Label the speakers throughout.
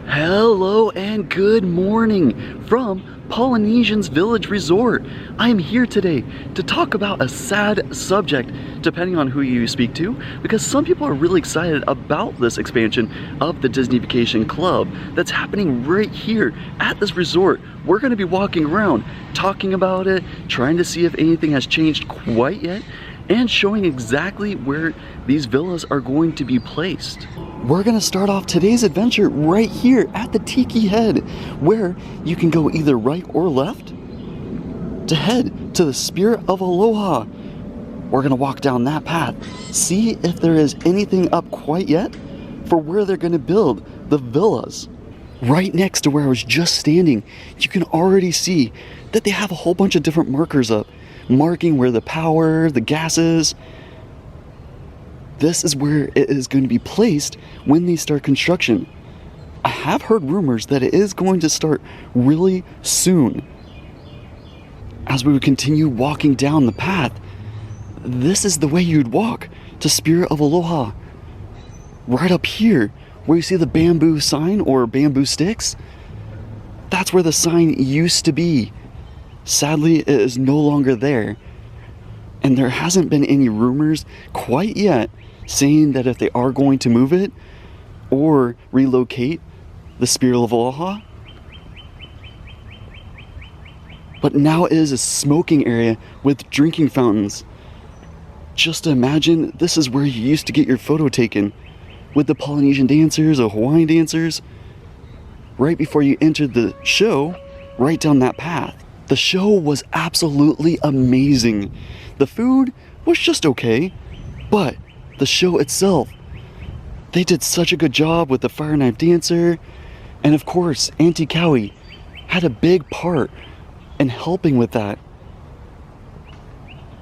Speaker 1: Hello and good morning from Polynesian's Village Resort. I'm here today to talk about a sad subject, depending on who you speak to, because some people are really excited about this expansion of the Disney Vacation Club that's happening right here at this resort. We're going to be walking around, talking about it, trying to see if anything has changed quite yet, and showing exactly where these villas are going to be placed. We're gonna start off today's adventure right here at the Tiki Head, where you can go either right or left to head to the Spirit of Aloha. We're gonna walk down that path, see if there is anything up quite yet for where they're gonna build the villas. Right next to where I was just standing, you can already see that they have a whole bunch of different markers up, marking where the power, the gases. This is where it is going to be placed when they start construction. I have heard rumors that it is going to start really soon. As we would continue walking down the path, this is the way you'd walk to Spirit of Aloha. Right up here, where you see the bamboo sign or bamboo sticks, that's where the sign used to be. Sadly, it is no longer there. And there hasn't been any rumors quite yet saying that if they are going to move it or relocate the Spirit of Aloha. But now it is a smoking area with drinking fountains. Just imagine this is where you used to get your photo taken with the Polynesian dancers or Hawaiian dancers right before you entered the show, right down that path. The show was absolutely amazing. The food was just okay, but the show itself, they did such a good job with the fire knife dancer, and of course, Auntie Cowie had a big part in helping with that.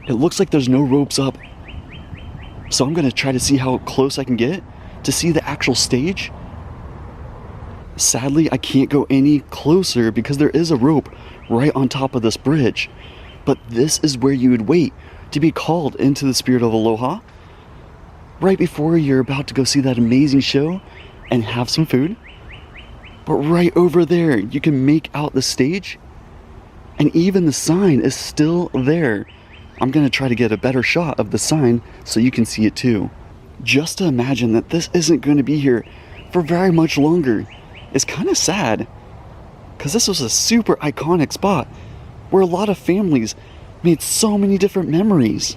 Speaker 1: It looks like there's no ropes up, so I'm gonna try to see how close I can get to see the actual stage. Sadly, I can't go any closer because there is a rope right on top of this bridge, but this is where you would wait to be called into the Spirit of Aloha, right before you're about to go see that amazing show and have some food. But right over there, you can make out the stage, and even the sign is still there. I'm gonna try to get a better shot of the sign so you can see it too. Just to imagine that this isn't going to be here for very much longer is kind of sad, because this was a super iconic spot where a lot of families made so many different memories.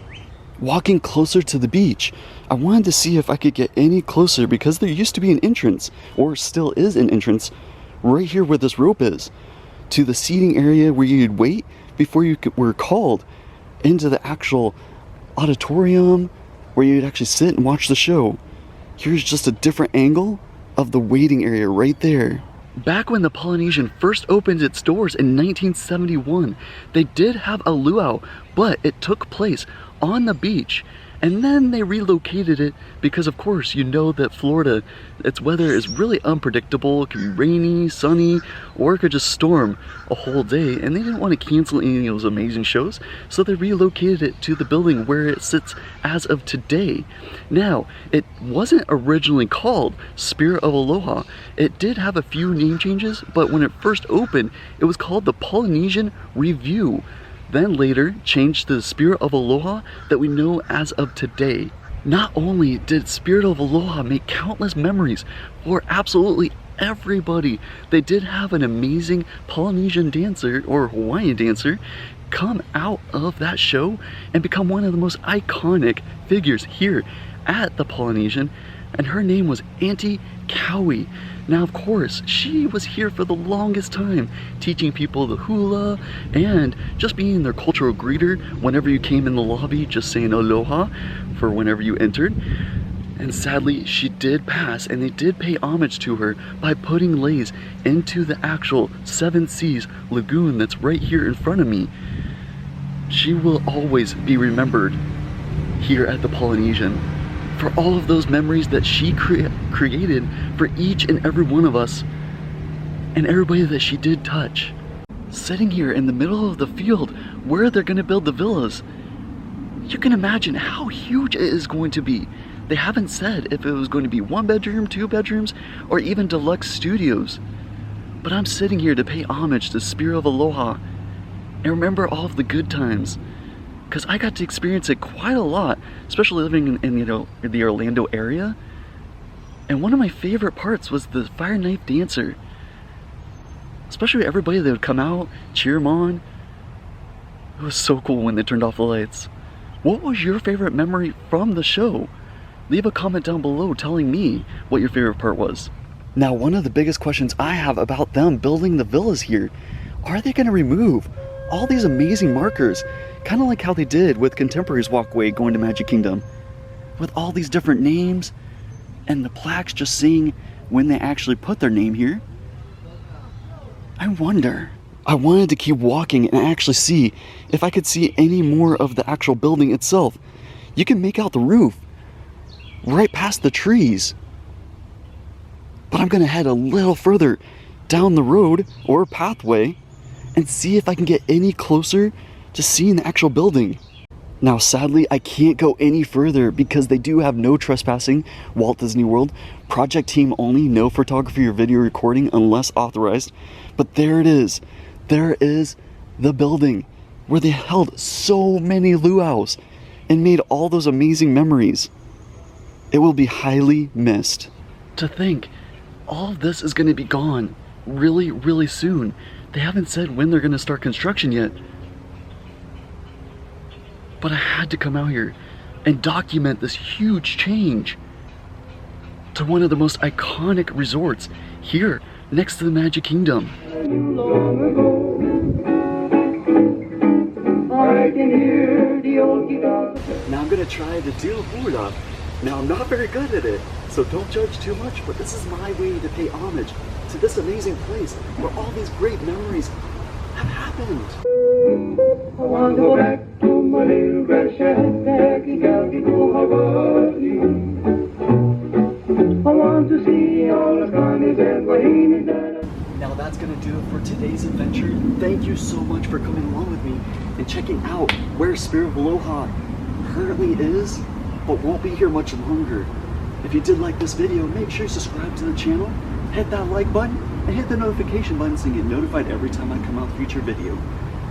Speaker 1: Walking closer to the beach, I wanted to see if I could get any closer because there used to be an entrance, or still is an entrance, right here where this rope is, to the seating area where you'd wait before you were called into the actual auditorium where you'd actually sit and watch the show. Here's just a different angle of the waiting area right there. Back when the Polynesian first opened its doors in 1971, they did have a luau, but it took place on the beach, and then they relocated it because, of course, you know that Florida, its weather is really unpredictable. It can be rainy, sunny, or it could just storm a whole day, and they didn't want to cancel any of those amazing shows, so they relocated it to the building where it sits as of today. Now, it wasn't originally called Spirit of Aloha. It did have a few name changes, but when it first opened, it was called the Polynesian Review. Then later changed to the Spirit of Aloha that we know as of today. Not only did Spirit of Aloha make countless memories for absolutely everybody, they did have an amazing Polynesian dancer or Hawaiian dancer come out of that show and become one of the most iconic figures here at the Polynesian, and her name was Auntie Cowie. Now, of course, she was here for the longest time, teaching people the hula and just being their cultural greeter whenever you came in the lobby, just saying aloha for whenever you entered. And sadly, she did pass, and they did pay homage to her by putting leis into the actual Seven Seas lagoon that's right here in front of me. She will always be remembered here at the Polynesian for all of those memories that she created for each and every one of us and everybody that she did touch. Sitting here in the middle of the field where they're going to build the villas, you can imagine how huge it is going to be. They haven't said if it was going to be 1 bedroom, 2 bedrooms, or even deluxe studios. But I'm sitting here to pay homage to the spirit of Aloha and remember all of the good times. Because I got to experience it quite a lot, especially living in the Orlando area. And one of my favorite parts was the Fire Knife Dancer. Especially everybody that would come out, cheer them on. It was so cool when they turned off the lights. What was your favorite memory from the show? Leave a comment down below telling me what your favorite part was. Now, one of the biggest questions I have about them building the villas here, are they going to remove all these amazing markers, kind of like how they did with Contemporary's walkway going to Magic Kingdom, with all these different names and the plaques just saying when they actually put their name here? I wonder. I wanted to keep walking and actually see if I could see any more of the actual building itself. You can make out the roof right past the trees. But I'm gonna head a little further down the road or pathway and see if I can get any closer to seeing the actual building. Now, sadly, I can't go any further because they do have no trespassing, Walt Disney World, project team only, no photography or video recording unless authorized. But there it is. There is the building where they held so many luau's and made all those amazing memories. It will be highly missed. To think, all of this is going to be gone really, really soon. They haven't said when they're going to start construction yet. But I had to come out here and document this huge change to one of the most iconic resorts here next to the Magic Kingdom. Now I'm going to try to do hula. Now I'm not very good at it, so don't judge too much, but this is my way to pay homage to this amazing place where all these great memories have happened.
Speaker 2: I want to go back to my little grass shack back in Galgano, Hawaii. I want to see all the carnies and wahinis that...
Speaker 1: Now that's going to do it for today's adventure. Thank you so much for coming along with me and checking out where Spirit of Aloha currently is, but won't be here much longer. If you did like this video, make sure you subscribe to the channel, hit that like button, and hit the notification button so you get notified every time I come out with a future video.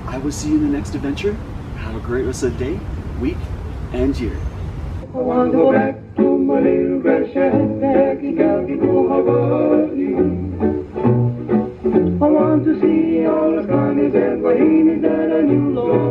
Speaker 1: I will see you in the next adventure. Have a great rest of the day, week, and year.
Speaker 2: I want to go back to my little grass shack back in Galgano, Hawaii. I want to see all the carnies and wahinis that I knew long